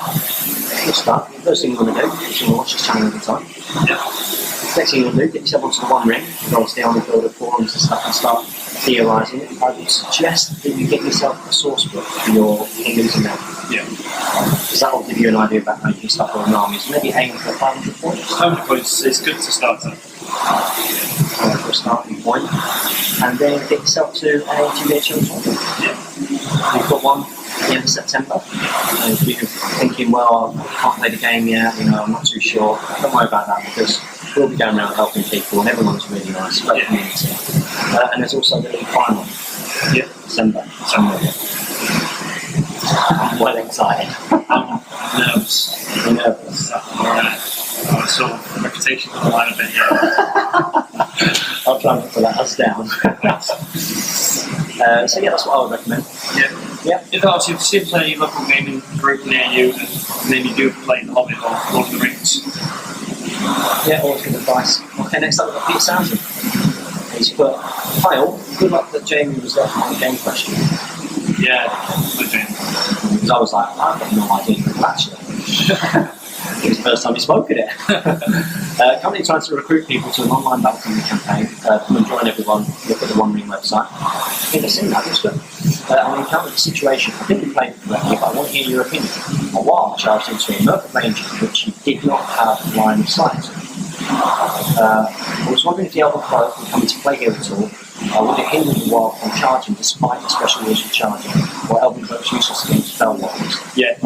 Good start. The first thing you want to do is you want to watch this channel every time. Yeah. Next thing you want to do, get yourself onto the One Ring, go onto the Army Builder forums and stuff and start theorising. I would suggest that you get yourself a source book for your kingdoms and men. Yeah. Because that will give you an idea about how you can start building armies. Maybe aim for 500 points. 500 points is good to start at. For a starting point. And then get yourself to a GBHL tournament. Yeah. We've got one at the end of September. And if you're thinking, well, I can't play the game yet, I'm not too sure, don't worry about that because we'll be going around helping people and everyone's really nice, great community. And there's also the league final. Yeah. December. I'm well excited. I'm nervous. You're nervous. So the reputation on the line a bit, yeah. I'll try and put that us down. So yeah, that's what I would recommend. Yeah. If obviously if you see a local gaming group near you and then you do play the Hobbit or Lord of the Rings. Yeah, always good advice. Okay, next up we've got Peter Sandson. He's put, "Hi all, good luck that Jamie was there for my game question." Yeah, good game. Because I was like, I've got no idea who actually. It was the first time he spoke at it. Currently trying to recruit people to an online Battle campaign. Come and join everyone, look at the One Ring website. I think I've seen that, looks good. I encountered a situation, I think we played it correctly, but I want to hear your opinion. A while I charged into a Merfolk Ranger, which he did not have line of sight. I was wondering if the Elven Cloak would come into play here at all. Would it hinder the Wild from charging despite the special rules for charging, or Elven Cloak's useless against spell walls? Yeah,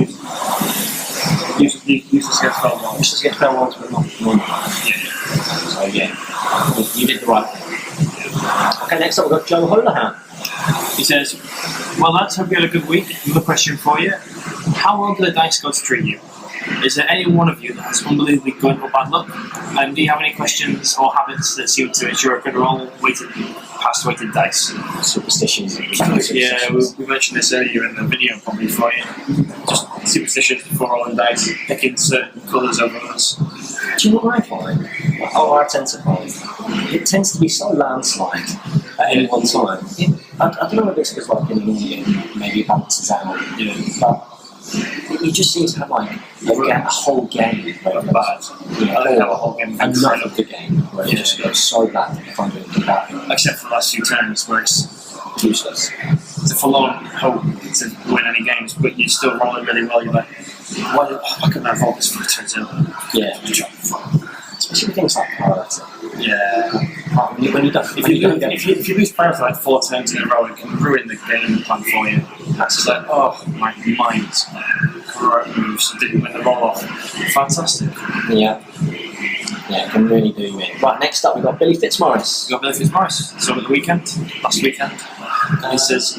useless against spell walls. Useless against spell walls, but not normal. Yeah. So yeah, you did the right thing. Okay, next up we've got Joe Holohan. He says, "Well lads, hope you had a good week. Another question for you. How well do the dice gods treat you? Is there any one of you that has unbelievably good or bad luck? And do you have any questions or habits that seem to ensure a good roll past weighted dice?" Superstitions. Yeah, we mentioned this earlier in the video probably for you. Just superstitions before rolling dice, picking certain colours over others. Do you know what I find? I tend to find it tends to be so landslide at any one time. I don't know if it's because like in the Indian maybe it balances out. Yeah. But you just seem to have like a whole game where Bad. I don't have a whole game and none of the game where it just goes so bad that you can't do anything about it. except for the last few turns where it's Useless. a forlorn hope to win any games, but you're still rolling really well. You're like, why couldn't I roll this 4 turns in? Yeah. Especially with things like priority. Yeah. When you don't, If you lose priority like 4 turns in a row, it can ruin the game plan for you. That's just like, oh, my mind's correct moves, didn't win the roll off. Fantastic. Yeah, it can really do me. Right, next up we've got Billy Fitzmaurice. We got Billy Fitzmaurice. So at the weekend, last weekend, and he says,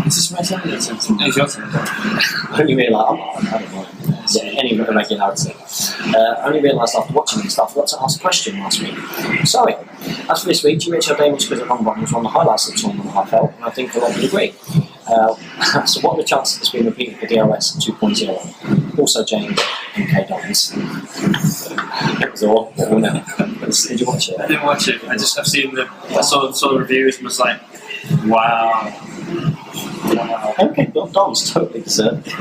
"Is this my turn? It's your turn." Only me like, I don't know. Yeah, any irregularity. I only realised after watching this stuff, I forgot to ask a question last week. Sorry. As for this week, GBHL Danish Quiz at Longbottom was one of the highlights of the tournament, I felt, and I think a lot would agree. So what are the chances of this being repeated for DRS 2.0? Also James and K Dons. It was awful, wasn't it? Did you watch it? I didn't watch it. I've seen I saw the reviews and was like, wow. Okay, Don's totally deserved it.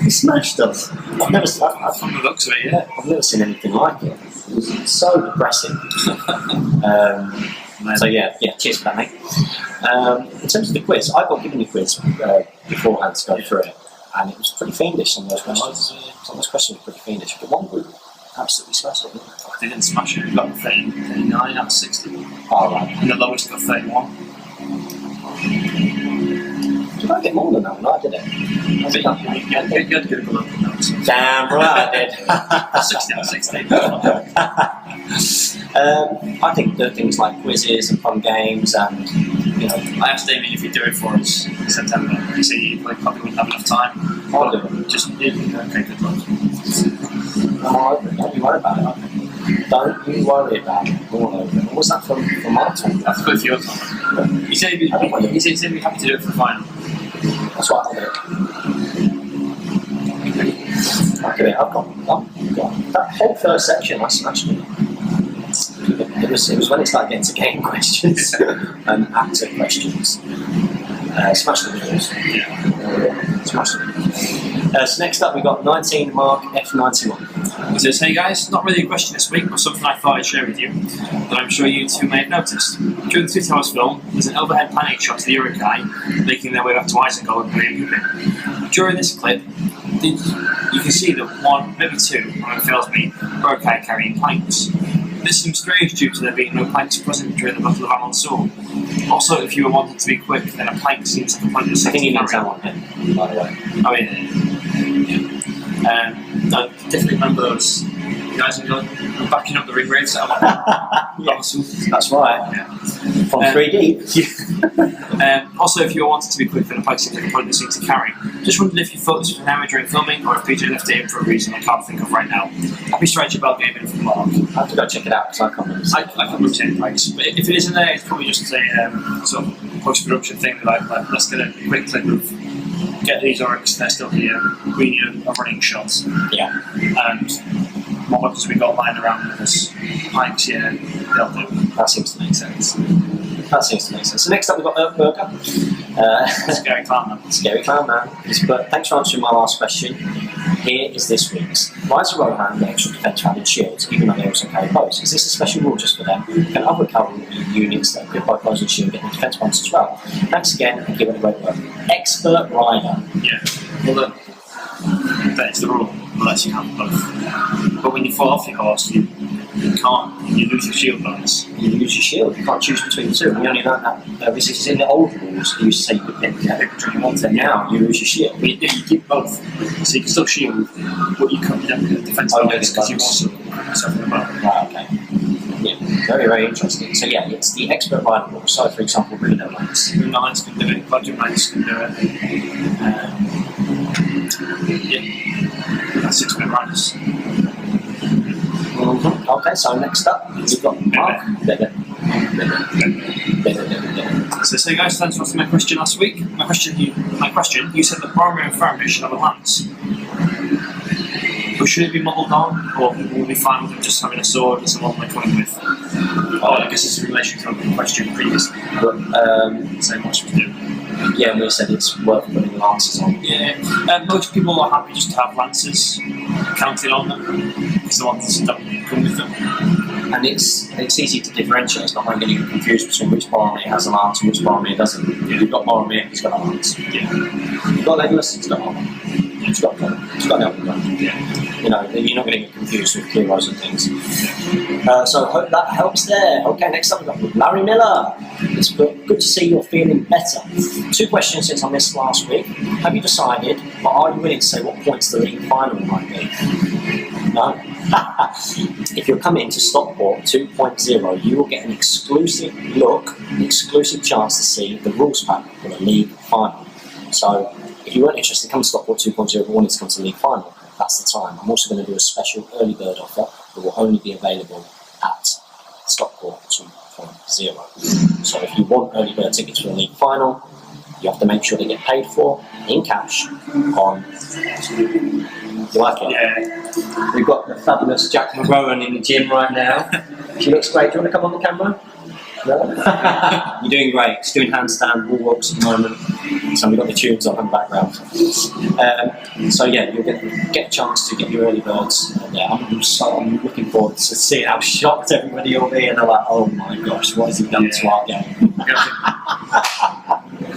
He smashed us. I've never seen From the looks of it, yeah. I've never seen anything like it. It was so depressing. So yeah, cheers for that, mate. In terms of the quiz, I got given the quiz beforehand to go through it, and it was pretty fiendish. Some of those questions were pretty fiendish, but one group absolutely smashed it. They didn't smash it. We got 39 out of 60. Oh, right. And the lowest got 31. Did I get more than that one? I did it. You had good look at those. Damn right I did. 60 out of 60. I think that things like quizzes and fun games and, you know... I asked Damien if he'd do it for us in September. He said he probably wouldn't have enough time. I'll do it. Just, okay, good luck. Don't you worry about it. Don't you worry about it. What was that from my time? That's good for your time. He said he'd be happy to do it for the final. That's what I'll do. I've got that whole first section. I smashed it. It was when it started getting to game questions and actor questions. Smashed the videos. Yeah. Smashed the videos. So next up we got 19 Mark F91. He says, hey guys, not really a question this week, but something I thought I'd share with you that I'm sure you two may have noticed. During the 2 Towers film, there's an overhead panning shot of the Urukai making their way back to Isengol and Korean. During this clip, you can see that one, maybe two, when it fails me, Urukai carrying planks. This seems strange due to there being no planks present during the Battle of Alan-Sur. Also, if you were wanting to be quick, then a plank seems like a pointless thing to carry. That one, by the way. Oh yeah. I definitely remember those guys who were backing up the ring race at That's right. Yeah. From 3D. Also, if you were wanting to be quick, then a plank seems like a pointless thing to carry. Just wondered if you thought this was an error during filming, or if PJ left it in for a reason I can't think of right now. Happy Strike Bell gaming from Mark. I have to go check it out because I can't remember. I can't remember saying planks, but if it isn't there, it's probably just a sort of post-production thing. Like let's get a quick clip of get these orcs, they're still here, we need a running shot. Yeah. And what weapons we got lying around with us, planks here, they'll do. That seems to make sense. So next up we've got Burger. Scary Clown Man. Scary Clown Man. But thanks for answering my last question. Here is this week's. Why is Rohan the extra defense rounded shields, even though they also carry bows? Is this a special rule just for them? Can other cavalry units that equip both bows and shield get the defense bonus as well? Thanks again and give it a great work. Expert Rider. Yeah. Well, look, that is the rule. Unless you have both. But when you fall off your horse, you can't. You lose your shield bonus. You lose your shield. You can't choose between the two. We only learned that. This is in the old rules. You used to say you could pick which one you wanted. Now you lose your shield. But you keep both, so you can still shield, but you can't get the defense bonus because you also suffer the bow. Right. Okay. Yeah. Very, very interesting. So yeah, it's the expert rider rule. So for example, Reno Knights. Reno Knights can do it. Budget Knights can do it. Yeah. That's 6 minute riders. Mm-hmm. Okay, so next up, we've got Mark. So guys, thanks for asking my question last week. My question, you said that Boromir and Faramir should have a lance. But should it be modelled on, or will we be fine with them just having a sword as the one they're coming with? Oh, I guess it's in relation to the question previously. So much we do. Yeah, and we said it's worth putting lances on. Yeah, most people are happy just to have lances counted on them, because the ones that don't come with them. And it's easy to differentiate. It's not like getting confused between which Boromir has a lance and which Boromir doesn't. You've got Boromir, he's got a lance. Yeah. You've got Legolas, he's got armor. He's got an elven gun. Yeah. You know, you're not going to get confused with heroes and things. So I hope that helps there. Okay, next up we've got Larry Miller. It's good to see you're feeling better. 2 questions since I missed last week. Have you decided, or are you willing to say what points the league final might be? No? If you're coming to Stockport 2.0, you will get an exclusive chance to see the rules pack for the league final. So, if you weren't interested, come to Stockport 2.0 but wanted to come to the league final. that's the time. I'm also going to do a special early bird offer that will only be available at Stockport 2.0. So if you want early bird tickets for the league final, you have to make sure they get paid for in cash on. You like it? Yeah. We've got the fabulous Jack McGowan in the gym right now. She looks great. Do you want to come on the camera? No? You're doing great. She's doing handstand, wall walks at the moment. So we've got the tunes on in the background. So yeah, you'll get a chance to get your early birds. And I'm looking forward to seeing how shocked everybody will be, and they're like, "Oh my gosh, what has he done to our game?"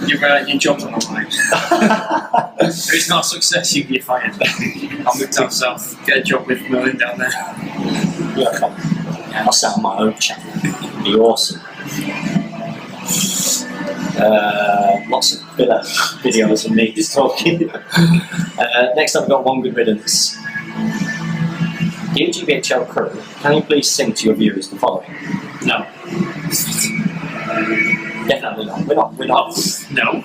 You jumped on the line. If it's not a success, you get fired. I'll move down south, get a job with Merlin down there. I'll set up my own channel. It'd be awesome. Lots of filler videos of me just talking. Next up, we've got One Good Riddance. Dear GBHL crew, can you please sing to your viewers the following? No. Definitely not. We're not. No.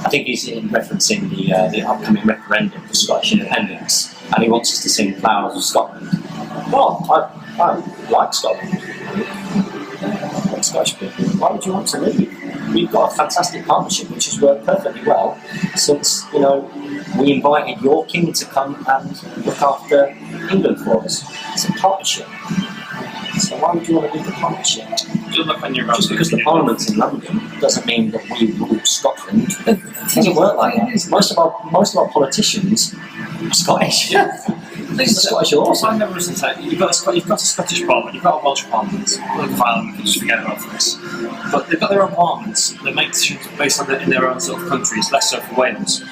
I think he's referencing the upcoming referendum for Scottish independence, and he wants us to sing Flowers of Scotland. Well, I like Scotland. I like Scottish people. Why would you want to leave? We've got a fantastic partnership which has worked perfectly well since, we invited your king to come and look after England for us. It's a partnership. So why would you want to leave the partnership? Just because the Parliament's in London doesn't mean that we rule Scotland. It doesn't work like that. Most of our politicians are Scottish. Yeah. The Scottish are awesome. I never listened to you've got a Scottish Parliament, you've got a Welsh Parliament, political Ireland, you can just forget about this. But they've got their own parliaments that make decisions based on in their own sort of countries, less so for Wales.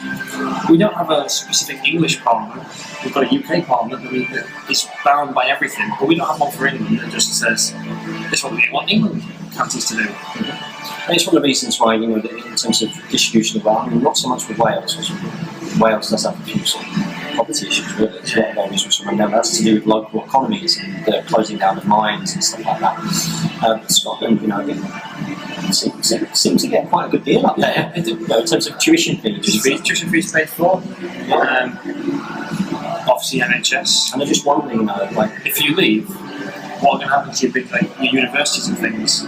We don't have a specific English Parliament. We've got a UK Parliament that is bound by everything, but we don't have one for England that just says this is what we want England counties to do. And it's one of the reasons why, in terms of distribution of wealth, not so much with Wales, because Wales does have a few sort of poverty issues, really. It's not their reasons from that has to do with local economies and closing down of mines and stuff like that. But Scotland, seems to get quite a good deal up there in terms of tuition fees. Tuition fees paid for. Yeah. Obviously NHS. And I'm just wondering, if you leave, what are going to happen to your big, your universities and things?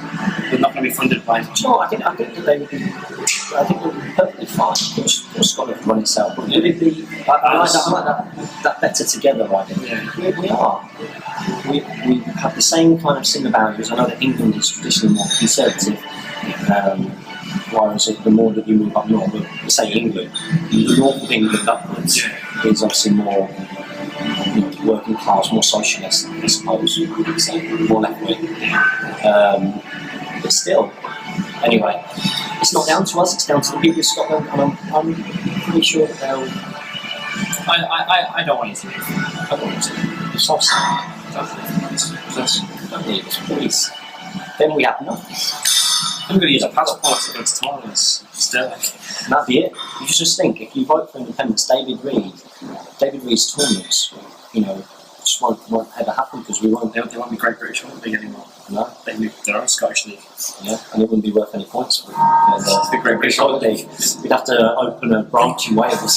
They're not going to be funded by. No, I think that they would be. I think they would be perfectly fine. Of course, Scotland can run itself. But would it be? I like that better together idea. Yeah. We are. We have the same kind of similar values. I know that England is traditionally more conservative. Whereas the more that you move up north, we say England, the north of England upwards is obviously more working class, more socialist, I suppose you could say, more left wing. But still, anyway, it's not down to us, it's down to the people of Scotland, and I'm pretty sure that they'll. I don't want you to leave. I don't want to. It's so sad. Don't leave us, please. Then we have nothing. I'm going to use a passport to go to toilets. Still. And that'd be it. You just think, if you vote for independence, David Reid's tournaments, just won't ever happen because they won't be Great British League anymore. No, they moved their own Scottish League. Yeah, and it wouldn't be worth any points for the Great British League. We'd have to open a branch in Wales.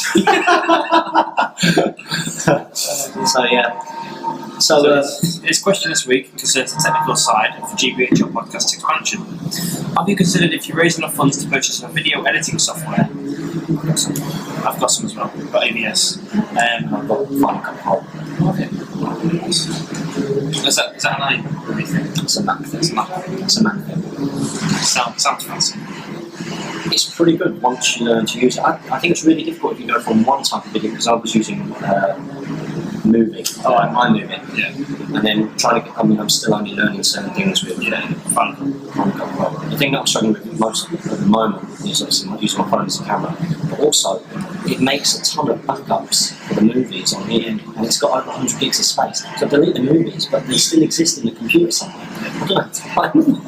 So yeah. So it's question this week concerns the technical side of the GBHL podcast expansion. Have you considered if you raise enough funds to purchase a video editing software? I've got some as well. I've got ABS. I've got Final Cut Pro. Okay. Is that an eye? What do you think? It's a Mac thing. It's a Mac thing. Sounds fancy. It's pretty good once you learn to use it. I think it's really difficult if you go from one type of video, because I was using moving, iMovie, and then trying to get. I'm still only learning certain things with Final Cut Pro. The thing that I'm struggling with most at the moment is obviously not using my phone as a camera, but also it makes a ton of backups for the movies on here, and it's got over 100 gigs of space. So I delete the movies, but they still exist in the computer somewhere. I don't know how to find them. I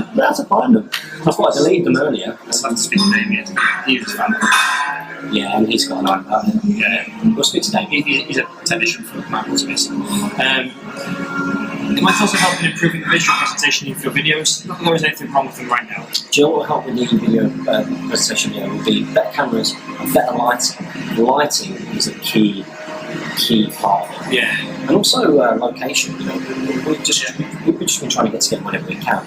don't know how to find them. That's why I deleted them earlier. I'll have to speak to Damien. He was a fan. Yeah, and he's got an iPad. Yeah. We'll speak to Damien. He's a technician for Mac, basically. It might also help in improving the visual presentation of your videos. Not that there is anything wrong with them right now. Do you know what will help with the video presentation? Would be better cameras and better lighting. Lighting is a key part of it. Yeah. And also location. We've just been trying to get together whenever we can.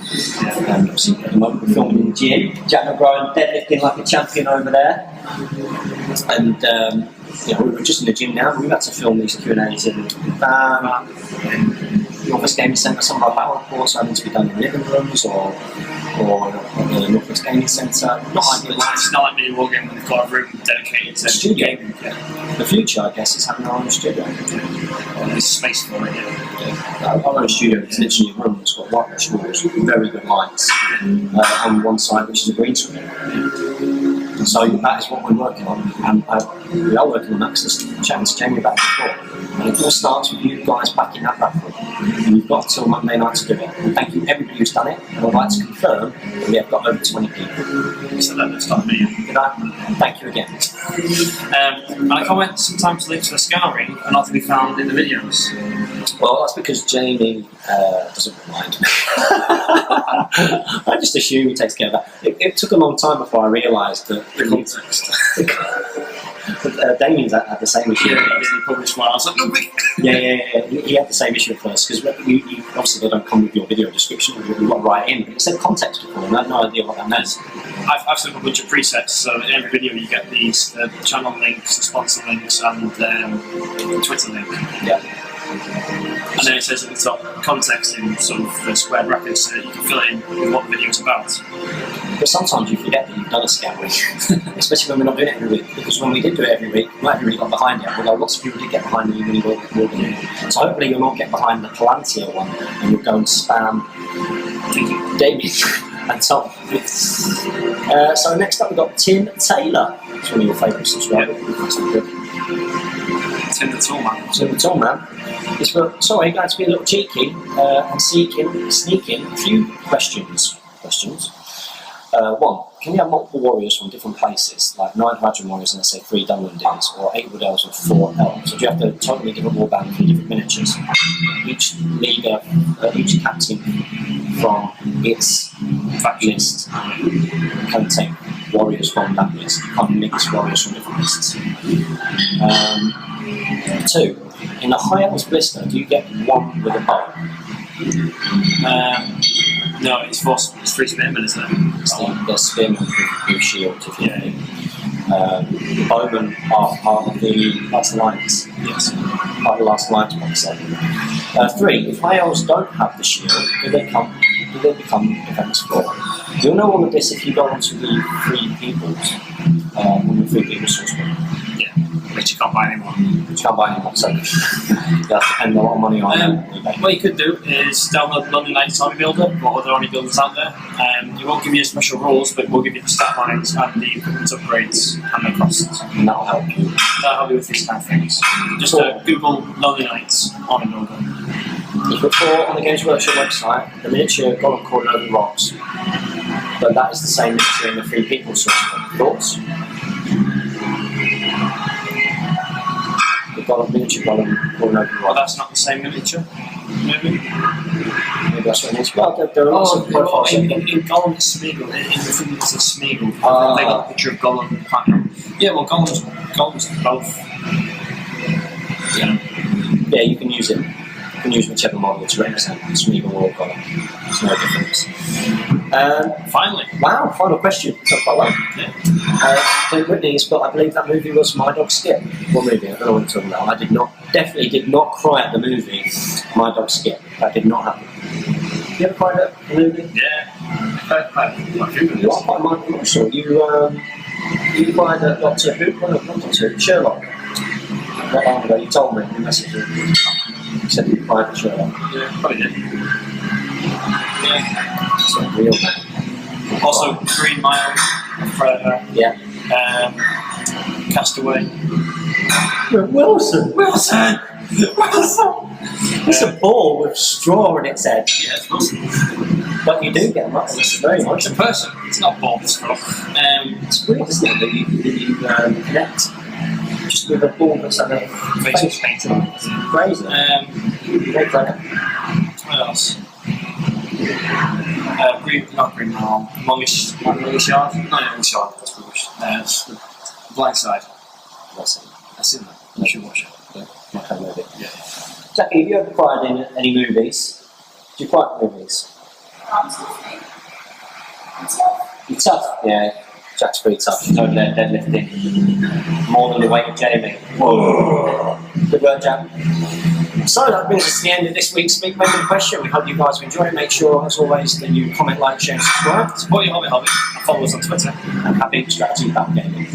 And obviously at the moment we're filming in the gym. Jack McGraw deadlifting like a champion over there. And we were just in the gym now. We've had to film these Q&As in the van, in the Office Gaming Centre. Some of our battle reports are having to be done in living rooms or the Northwest Gaming Centre. It's not like mini wargame when they've got a room dedicated to studio. gaming. Yeah. The future, I guess, is having our own studio. There's space for it. Our own studio is literally a room that's got whitewash walls, very good lights, on one side, which is a green screen. So that is what we're working on, and we are working on that because I was chatting to Jamie about it before. And it all starts with you guys backing that backroom. And you've got until Monday night to do it. And thank you everybody who's done it. And I'd like to confirm that we have got over 20 people. So that's not me. Thank you again. And I comment sometimes links to the scanner ring are not to be found in the videos. Well, that's because Jamie doesn't mind. I just assume he takes care of that. It took a long time before I realised that The context. Damien's had the same issue. Yeah, he published one. I was like, no, wait. Yeah. He had the same issue at first because obviously they don't come with your video description. You've got to write in, but it said context before, and I had no idea what that meant. I've set up a bunch of presets, so in every video you get these channel links, the sponsor links, and the Twitter link. Yeah. And then it says at the top context in sort of the square brackets so that you can fill it in with what the video is about. But sometimes you forget that you've done a scan week, especially when we're not doing it every week. Because when we did do it every week, not everybody got behind it, although lots of people did get behind the Uni World Game. So hopefully you'll not get behind the Palantir one and you'll go and spam Damien and Tom. So next up we've got Tim Taylor. It's one of your favourite subscribers. Tim the Tall Man. Tim the Tall Man. Sorry, going to be a little cheeky and sneaking a few questions. One, can you have multiple warriors from different places, like 9 Hydrogen warriors and let's say 3 Dunlin Deals, or 8 Wood Elves and 4 Elves? So do you have to totally different warband for different miniatures? Each leader, each captain from its list can take warriors from that list. You can't mix warriors from different lists. 2, in the High Elves blister, do you get one with a bow? No, it's free spearmen, isn't it? The spearmen with shield, if you think. The bowmen are part of the last alliance. Yes. Part of the last alliance box. 3, if High Elves don't have the shield, do they become defense 4? You'll know all of this if you go onto the Free People's source book. Yeah, but you can't buy anymore. You can't buy anymore, so you have to spend a lot of money on eBay. What you could do is download London Knights Army Builder, or other army builders out there. It won't give you special rules, but it will give you the stat lines and the equipment upgrades and the costs. And that'll help you. That'll help you with these kind of things. Just Google London Knights Army Builder. You put 4 on the Games Workshop website, the miniature Golem Cordon over rocks. But that is the same miniature in the Free People source book. Thoughts? The Golem miniature Golem Cordon over Well, rocks. that's not the same miniature, maybe? Maybe that's what it is. Well, there are lots of profiles. In Golem it's Smeagol. In the thing it's a Smeagol. They got a picture of Golem Platinum. Yeah, well, Golem's both. Yeah, you can use it. You can use whichever model to represent Smeagol or Golem. There's no difference. Finally. Wow, final question. Took quite well. Yeah. Whitney's, but I believe that movie was My Dog Skip. What movie? I don't know what you're talking about. Definitely did not cry at the movie My Dog Skip. That did not happen. You ever cried at the movie? Yeah. You are quite mindful, I'm sure. You cried at Doctor Who? Well, not Doctor Who, Sherlock. Not long ago, you told me, you messaged me. You said you cried at Sherlock. Yeah, probably did. Yeah. It's not real, man. Also, Green Mile, Predator, Yeah. Castaway. Wilson! It's a ball with straw in its head. Yeah, it's Wilson. But you do get much. It's very much. It's a person. It's not ball, it's straw. It's weird, isn't it, that you connect just with a ball that's had a Face painted on it. crazy. Very clever. What else? Not Green Mile. Longish Yard? No, Longish Yard. That's rubbish. It's the Blind Side. That's in there. You should watch it. Okay, maybe. Yeah. Jackie, have you ever cried in any movies? Do you cry in movies? You're tough? Yeah. Jack's pretty tough. She's over there deadlifting more than the weight of Jamie. Whoa. Good work, Jack. So that brings us to the end of this week's Big Menu Question. We hope you guys have enjoyed it. Make sure, as always, that you comment, like, share, and subscribe. Support your hobby, and follow us on Twitter. And happy strategy about gaming.